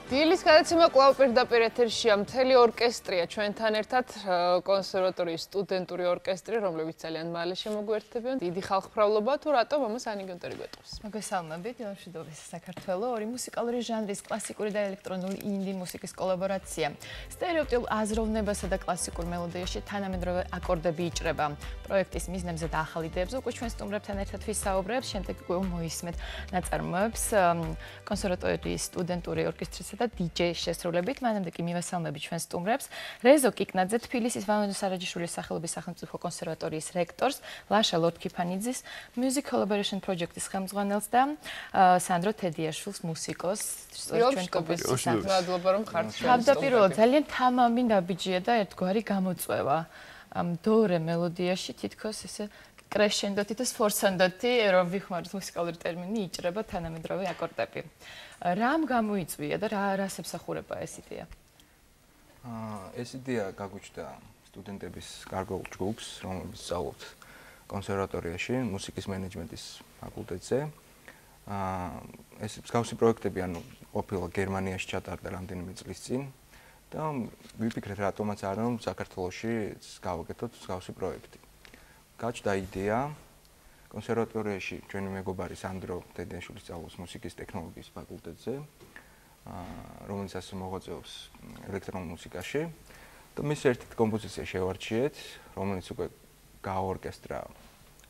დილის გადაცემა კვლავ პირდაპირ ეთერშია. მთელი ორკესტრია ჩვენთან ერთად, კონსერვატორიის სტუდენტური ორკესტრი, რომლებიც ძალიან მალე შემოგვერთდებიან. დიდი ხალხმრავლობა, თუ რატომ ამას ანიგონტერი გვეტყვის. მოგესალმებით, მშვიდობის საქართველო, ორი მუსიკალური ჟანრის კლასიკური და ელექტრონული ინდი მუსიკის კოლაბორაცია. სტერეოტიპ აზროვნებასა და კლასიკურ მელოდიაში თანამედროვე აკორდები იჭრება. პროექტის მიზნებზე და ახალ იდეებზე უკვე ჩვენ სტუმრებთან ერთად ვისაუბრებთ, შემდეგ უკვე მოისმენთ ნაწარმოებს კონსერვატორიის სტუდენტური ორკესტრის და DJ-ის შესრულებით, მანამდე კი მივესალმები ჩვენ სტუმრებს. რეზო კიკნაძე, თბილისის ვანო სარაჯიშვილის სახელობის სახელმწიფო კონსერვატორიის რექტორს, ლაშა ლორდ-ქიფანიძის Music Collaboration Project-ის ხელმძღვანელს და სანდრო თედიაშვილს, მუსიკოსს, ჩვენ კომპოზიტორს. მადლობა რომ ხართ ჩვენ. თავდაპირველად ძალიან თამამი ნაბიჯია და ერთგვარი გამოწვევა. დორე მელოდიაში თითქოს ესე კრეშენდოთი და სფორსანდოთი, რომ ვიხმაროთ მუსიკალური ტერმინი, იჭრება თანამედროვე აკორდები. რამ გამოიწვია და რას ემსახურება ეს იდეა? ეს იდეა გაგვიჩნდა სტუდენტების კარგულ ჯგუფს, რომლებიც სწავლობთ კონსერვატორიაში, მუსიკის მენეჯმენტის ფაკულტეტზე. ეს მსგავსი პროექტები, ყოფილა გერმანიაში ჩატარდა რამდენიმე წლის წინ და ვიფიქრეთ, რატომაც არა რომ საქართველოში გავაკეთოთ მსგავსი პროექტი. გაჩნდა იდეა კონსერვატორიაში ჩვენი მეგობარი სანდრო თედიაშვილი სწავლობს მუსიკის ტექნოლოგიის ფაკულტეტზე, რომელიც ასე მოღვაწეობს ელექტრონულ მუსიკაში და მის ერთ კომპოზიცია შევარჩიეთ, რომელიც უკვე გააორკესტრა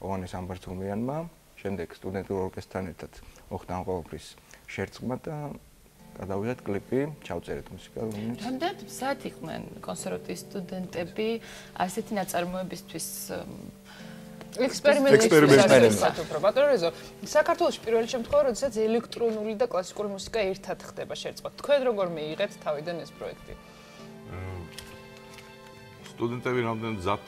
ოღონეს ამბართუმიანმა, შემდეგ სტუდენტურ ორკესტრთან ერთად მოხდა ამ ყოველფრის შერწყმა და გადავიღეთ კლიპი, ჩავწერეთ მუსიკა, რომელიც რამდენად მზად იყვნენ კონსერვატორიის სტუდენტები ასეთი ნაწარმოებისთვის ექსპერიმენტის ბატონო, საქართველოში პირველი შემთხვევა, როდესაც ელექტრონული და კლასიკური მუსიკა ერთად ხდება შერწყმად. თქვენ როგორ მიიღეთ თავიდან ეს პროექტი? სტუდენტები რამდენად მზად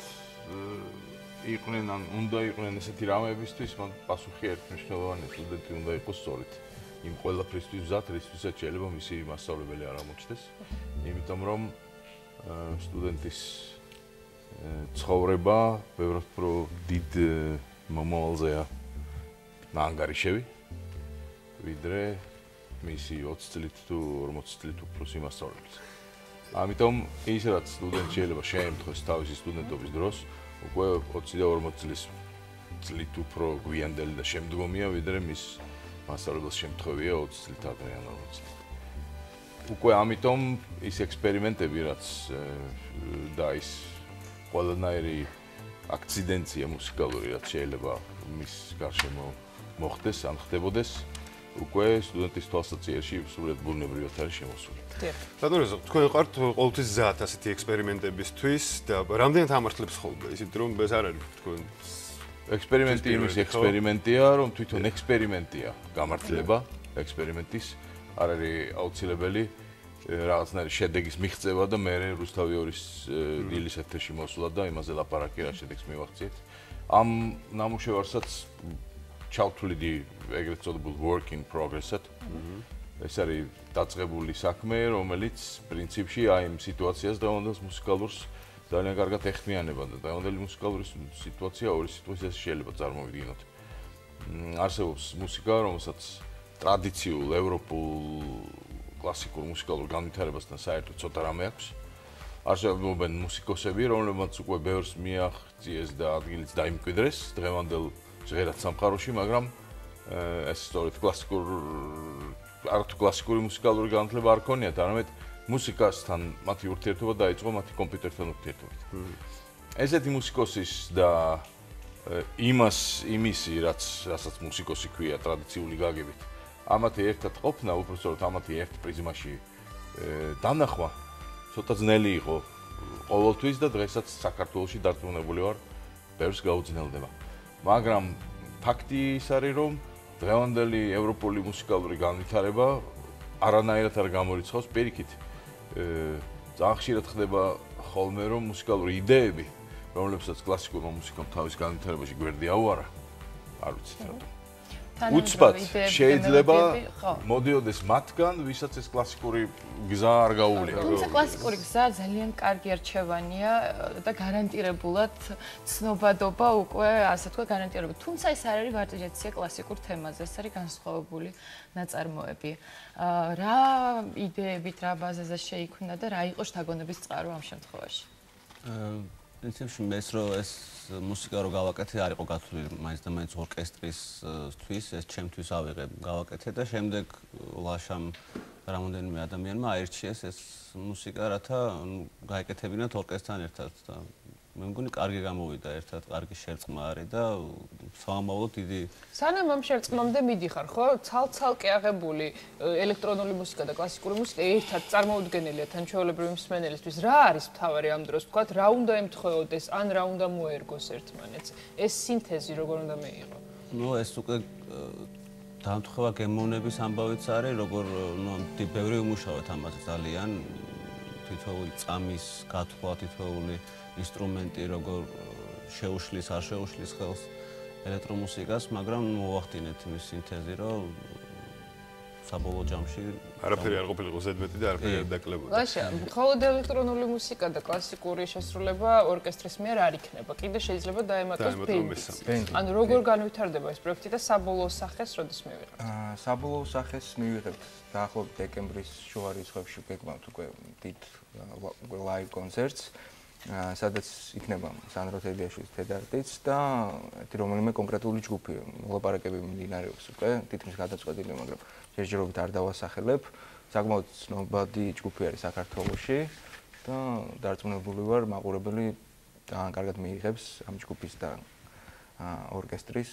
იყვნენ, ან უნდა იყვნენ ესეთი რამებისთვის, მან პასუხი ერთმნიშვნელოვანი, სტუდენტი უნდა იყოს სწორედ იმ ყველაფრისთვის მზად, რისთვისაც შეიძლება მისი მასწავლებელი არ აღმოჩნდეს. იმიტომ რომ სტუდენტის ცხოვრება ბევრად უფრო დიდ მომავალზეა ანგარიშები, ვიდრე მისი 20 წლით თუ 40 წლით უფროსი მასწავლებლის. ამიტომ ის რაც სტუდენტი შეიძლება შეემთხვეს თავისი სტუდენტობის დროს, უკვე 20 და 40 წლით უფრო გვიანდელი და შემდგომია, ვიდრე მის მასწავლებელს შემთხვევია 20 წლით ადრე ან 40 წლით. უკვე ამიტომ ის ექსპერიმენტები, რაც და ის ყველანაირი აქციდენცია მუსიკალური, რაც შეიძლება მის გარშემო მოხდეს, ან ხდებოდეს, უკვე სტუდენტის თვალსაჩინოში სრულად ბუნებრივად არის შემოსული. ბატონო, თქვენ ვიყავთ ყოველთვის მზად ასეთი ექსპერიმენტებისთვის და რამდენად ამართლებს ხოლმე, ისეთ რომ ეს არ არის თქვენ ექსპერიმენტი იმის ექსპერიმენტია, რომ თვითონ ექსპერიმენტია გამართლება ექსპერიმენტის, არ არის აუცილებელი რაღაცნაირი შედეგის მიღწევა და მე რუსთავი ორის დილის ეთერში მოსვლა და იმაზე ლაპარაკი რა შედეგს მივახციეთ. ამ ნამუშევარსაც ჩავთვლიდი ეგრეთ წოდებულ work in progress-ად. ეს არის დაწყებული საქმე, რომელიც პრინციპში აი იმ სიტუაციას დღევანდელს მუსიკალურს ძალიან კარგად ეხმიანება და დღევანდელი მუსიკალური სიტუაცია ორი სიტუაციას შეიძლება წარმოვიდგინოთ. არსებობს მუსიკა, რომელსაც ტრადიციულ ევროპულ კლასიკურ მუსიკალურ განვითარებასთან საერთოდ ცოტა რამე აქვს. არსებობენ მუსიკოსები, რომლებმაც უკვე ბევრს მიაღწიეს და ადგილიც დაიმკვიდრეს დღევანდელ ჟღერად სამყაროში, მაგრამ ეს სწორედ კლასიკური მუსიკალური განათლება არ ქონიათ, არამედ მუსიკასთან მათი ურთიერთობა დაიწყო მათი კომპიუტერთან ურთიერთობით. ესეთი მუსიკოსის და იმისი, რასაც მუსიკოსი ქვია ტრადიციული გაგებით, ამათი ერთად ყოფნა, უბრალოდ ამათი ერთ პრიზმაში დანახვა ცოტა ძნელი იყო ყოველთვის და დღესაც საქართველოში დარწმუნებული ვარ, ბევრს გაუძნელდება. მაგრამ ფაქტი ის არის, რომ დღევანდელი ევროპული მუსიკალური განვითარება არანაირად არ გამორიცხავს, პირიქით ძალიან ხშირად ხდება ხოლმე, რომ მუსიკალური იდეები, რომლებსაც კლასიკურმა მუსიკამ თავის განვითარებაში გვერდი აუარა, არ ვიცით რატომ. უცბად შეიძლება მოდიოდეს მათგან, ვისაც ეს კლასიკური გზა არ გაუვლია. თუმცა კლასიკური გზა ძალიან კარგი არჩევანია და გარანტირებულად ცნობადობა უკვე ასე თქვა გარანტირებულად. თუმცა ეს არ არის ვარჯიშია კლასიკურ თემაზე, ეს არის განსხვავებული ნაწარმოები. რა იდეებით, რა ბაზაზე შეიქმნა და რა იყო შთაგონების წყარო ამ შემთხვევაში? პრინციპში მეც რომ ეს მუსიკა რო გავაკეთე არ იყო გათვლილი მაინც და მაინც ორკესტრისთვის ეს ჩემთვის ავიღე გავაკეთე და შემდეგ ლაშამ რამოდენიმე ადამიანმა აირჩიეს ეს მუსიკა რათა გაეკეთებინათ ორკესტრთან ერთად და მე მგონი კარგი გამოვიდა ერთად კარგი შერწყმა არის და სამომავლოდ დიდი სანამ ამ შერწყმამდე მიდიხარ ხო ცალ-ცალკე აღებული ელექტრონული მუსიკა და კლასიკური მუსიკა ერთად წარმოუდგენელია თანჩეულებრივი მსმენელისთვის რა არის მთავარი ამ დროს თქვათ რა უნდა ემთხვეოდეს ან რა უნდა მოერგოს ერთმანეთს ეს სინთეზი როგორ უნდა მეიღო ნუ ეს უკვე დამთხევა გემოვნების ამბავიც არის როგორ ნუ ბევრი უმუშავეთ ამაზე ძალიან თითოეული წამის გათვლა თითოეული ინსტრუმენტი როგორ შეუშლის არ შეუშლის ხელს ელექტრომუსიკას, მაგრამ მოვახდინეთ იმის სინთეზი, რომ საბოლოო ჯამში არაფერი არ ყოფილიყო ზედმეტი და არაფერი არ დაკლებოდა. ლაშა, მხოლოდ ელექტრონული მუსიკა და კლასიკური შესრულება ორკესტრის მიერ არ იქნება. კიდე შეიძლება დაემატოს ბენდი. ანუ როგორ განვითარდება ეს პროექტი და საბოლოო სახეს როდის მივიღებთ? საბოლოო სახეს მივიღებთ დაახლოებით დეკემბრის შუა რიცხვებში გეგმავთ უკვე დიდ ლაივ კონცერტს. სადაც იქნება სანდრო თედიაშვილის თედარტიც და რომელიმე კონკრეტული ჯგუფი მოლაპარაკები მიმდინარეობს უკვე თითქმის გადაწყვეტილი მაგრამ ჯერჯერობით არ დავასახელებ საკმაოდ ცნობადი ჯგუფი არის საქართველოში და დარწმუნებული ვარ მაყურებელი ძალიან კარგად მიიღებს ამ ჯგუფის და ორკესტრის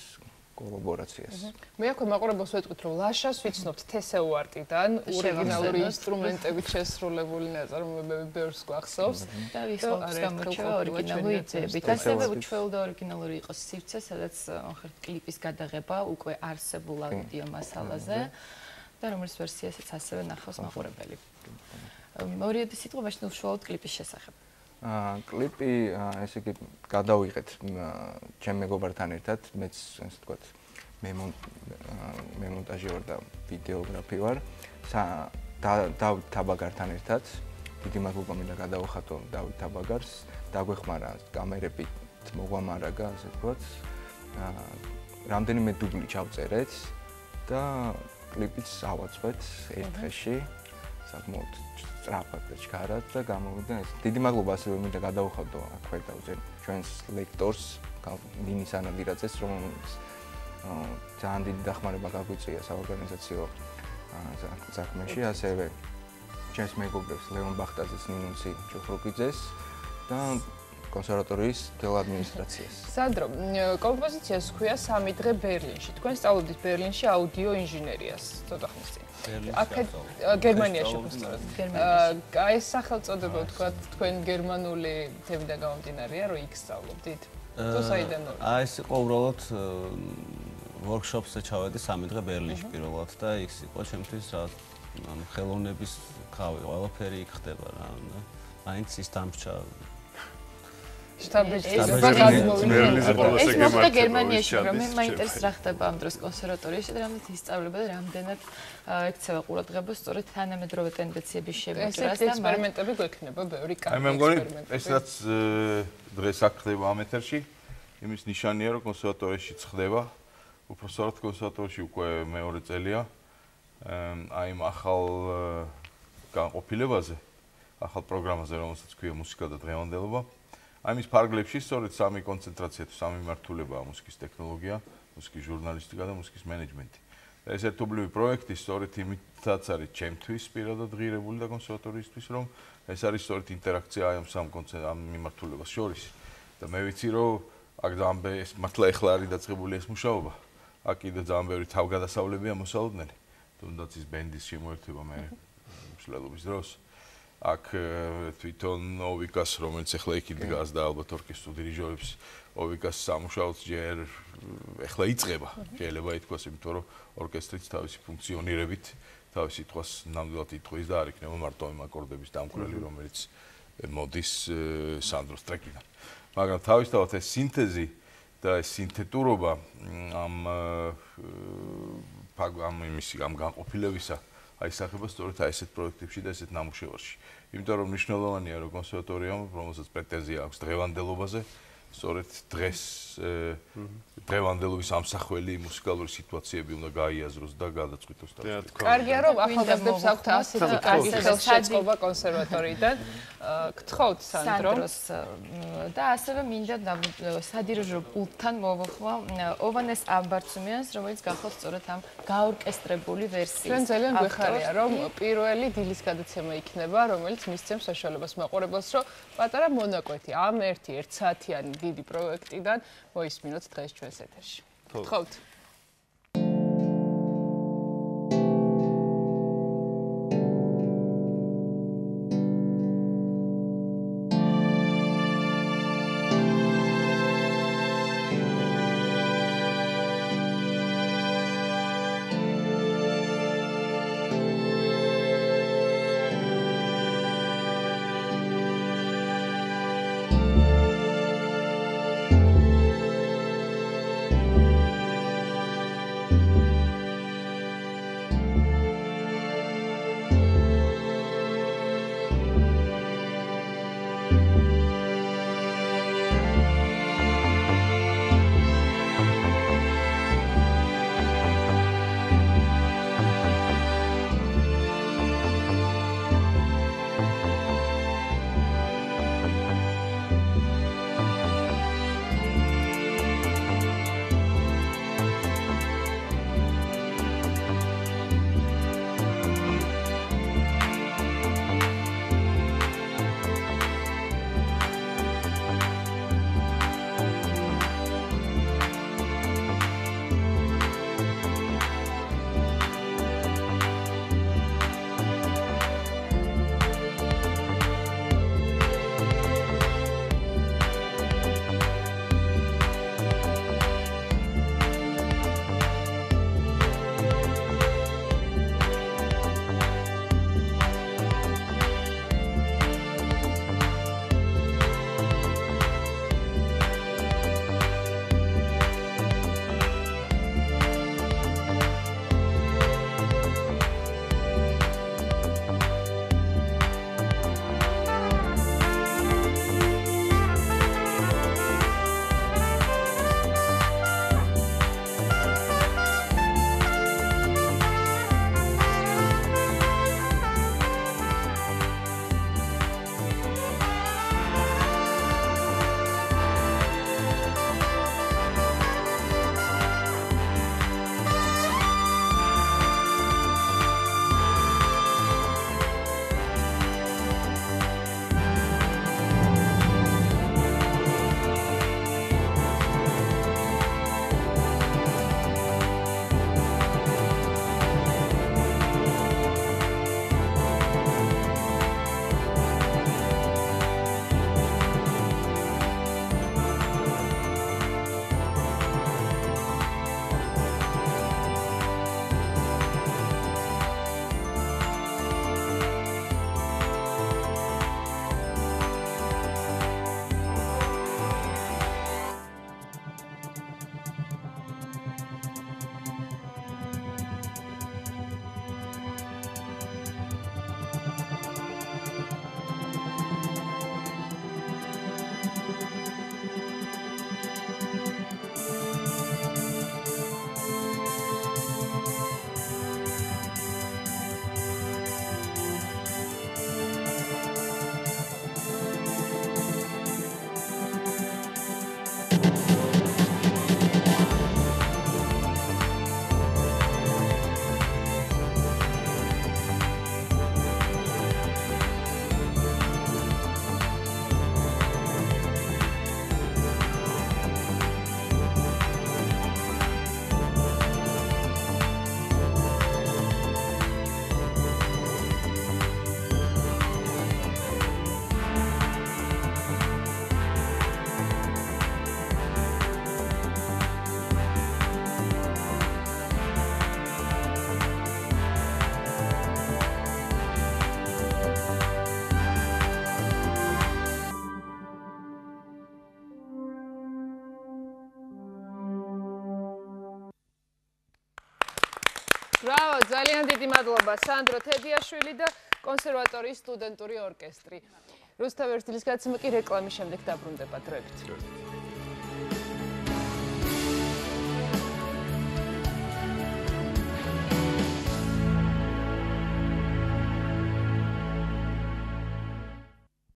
კოლაბორაციას. მე აქვე მაყურებელს ვეტყვით რომ ლაშას ვიცნობთ თესეუ არტიდან ორიგინალური ინსტრუმენტებით შესრულებული ნაწარმოებები ბევრს გვახსოვს და ვიხსოვს გამოჩევა ორიგინალური იდეებით. ასევე უჩვეულდა ორიგინალური იყოს სივრცე, სადაც ხერთ კლიპის გადაღება უკვე არსებულ აუდიო მასალაზე და რომელიც ვერსიასაც ასევე ნახავს მაყურებელი. მორიედი სიტყვაში უშუალოდ კლიპის შესახებ. კლიპი ესე იგი გადავიღეთ ჩემ მეგობართან ერთად მეც ასე ვთქვათ მე მონტაჟი ვარ და ვიდეოგრაფი ვარ დავით თაბაგართან ერთად დიდი მადლობა მინდა გადავხატო დავით თაბაგარს დაგვეხმარა კამერებით მოგვამარაგა ასე ვთქვათ რამდენიმე დუბლი ჩავწერეთ და კლიპიც ავაწყეთ ერთ დღეში საკმაოდ სწრაფად და ჩქარად და გამოვიდა ეს. დიდი მადლობა ასევე მინდა გადავხატო აქვე დავზე ჩვენს ლექტორს მინის ანადირაძეს რომელიც ძალიან დიდი დახმარება გაგვიწია საორგანიზაციო საქმეში ასევე ჩემს მეგობრებს ლეონ ბახტაძეს, ნინუცი ჯოხრუკიძეს და კონსერვატორიის მთელ ადმინისტრაციას. სანდრო, კომპოზიციას ჰქვია 3 დღე ბერლინში. თქვენ სწავლობდით ბერლინში აუდიო ინჟინერიას, ცოტა ხნის წინ. აქეთ გერმანიაში ვსწავლეთ. აი ეს სახელწოდება თქვა თქვენ გერმანული თემიდან გამომდინარეა, რომ იქ სწავლობდით. თუ საიდან? აი ეს იყო უბრალოდ workshop-ზე ჩავედი 3 დღე ბერლინში პირველად და იქ იყო ჩემთვის რა ხელოვნების ხავი, ყველაფერი იქ ხდება რა. მაინც ის დამრჩა ეს გერმანიაში რომ მე მაინტერესებს რა ხდება ამ დროს კონსერვატორიაში და რამდენად ისწავლება და რამდენად ექცევა ყურადღება სწორედ თანამედროვე ტენდენციების შემოჭრას და ექსპერიმენტები გვექნება ბევრი კარგი მე მგონი ეს რაც დღეს აქ ხდება ამ ეთერში იმის ნიშანია რომ კონსერვატორიაში ხდება უბრალოდ კონსერვატორიაში უკვე მეორე წელია აი ამ ახალ განყოფილებაზე ახალ პროგრამაზე რომელსაც ქვია მუსიკა და დღევანდელობა ამის ფარგლებში სწორედ 3 კონცენტრაცია თუ 3 მიმართულებაა მუსიკის ტექნოლოგია, მუსიკის ჟურნალისტიკა და მუსიკის მენეჯმენტი. ეს ერთობლივი პროექტი სწორედ იმითაც არის ჩემთვის პირადად ღირებული და კონსერვატორიისთვის, რომ ეს არის სწორედ ინტერაქცია ამ 3 ამ მიმართულებას შორის. და მე ვიცი, რომ აქ ძალიან ეს მართლა ეხლა არის დაწყებული ეს მუშაობა. აქ კიდე ძალიან ბევრი თავგადასავლებია მოსალოდნელი. თუნდაც ის ბენდის შემოერთება მე მშლელობის დროს. აქ თვითონ ოვიკას რომელიც ახლა იქ დგას და ალბათ ორკესტრულ დირიჟორებს ოვიკას სამუშაოც ჯერ ახლა იწყება შეიძლება ითქვას იმიტომ რომ ორკესტრიც თავისი ფუნქციონირებით თავისი თვას ნამდვილად იტყვის და არ იქნება მარტო იმ აკორდების დამკვრელი რომელიც მოდის სანდროს ტრეკიდან მაგრამ თავისთავად ეს სინთეზი და ეს სინთეტურობა ამ განყოფილებისა აისახება სწორედ ესეთ პროექტებში და ესეთ ნამუშევარში. იმიტომ რომ მნიშვნელოვანია რომ კონსერვატორიამ, რომელსაც პრეტენზია აქვს დღევანდელობაზე, სწორედ დღეს დღევანდელობის ამსახველი მუსიკალური სიტუაციები უნდა გაიაზროს და გადაწყვიტოს. კარგია რომ ახალგაზრდებს აქვთ ასეთი კარგი ხელშეწყობა კონსერვატორიიდან. გთხოვთ სანდროს და ასევე მინდა სადირიჟო პულტთან მოვხვა ოვანეს ამბარცუმიანს, რომელიც გახლავთ სწორედ ამ გაორკესტრებული ვერსიის. ჩვენ ძალიან გვეხარია რომ პირველი დილის გადაცემა იქნება, რომელიც მისცემს საშუალებას მაყურებელს, რომ პატარა მონაკვეთი ამ ერთ საათიანი დიდი პროექტიდან მოისმინოთ დღეს ჩვენს ეთერში. გთხოვთ. ბრავო, ძალიან დიდი მადლობა სანდრო თედიაშვილი და კონსერვატორიის სტუდენტური ორკესტრი. რუსთავ ერთილის გადაცემა კი რეკლამის შემდეგ დაბრუნდება დროებით.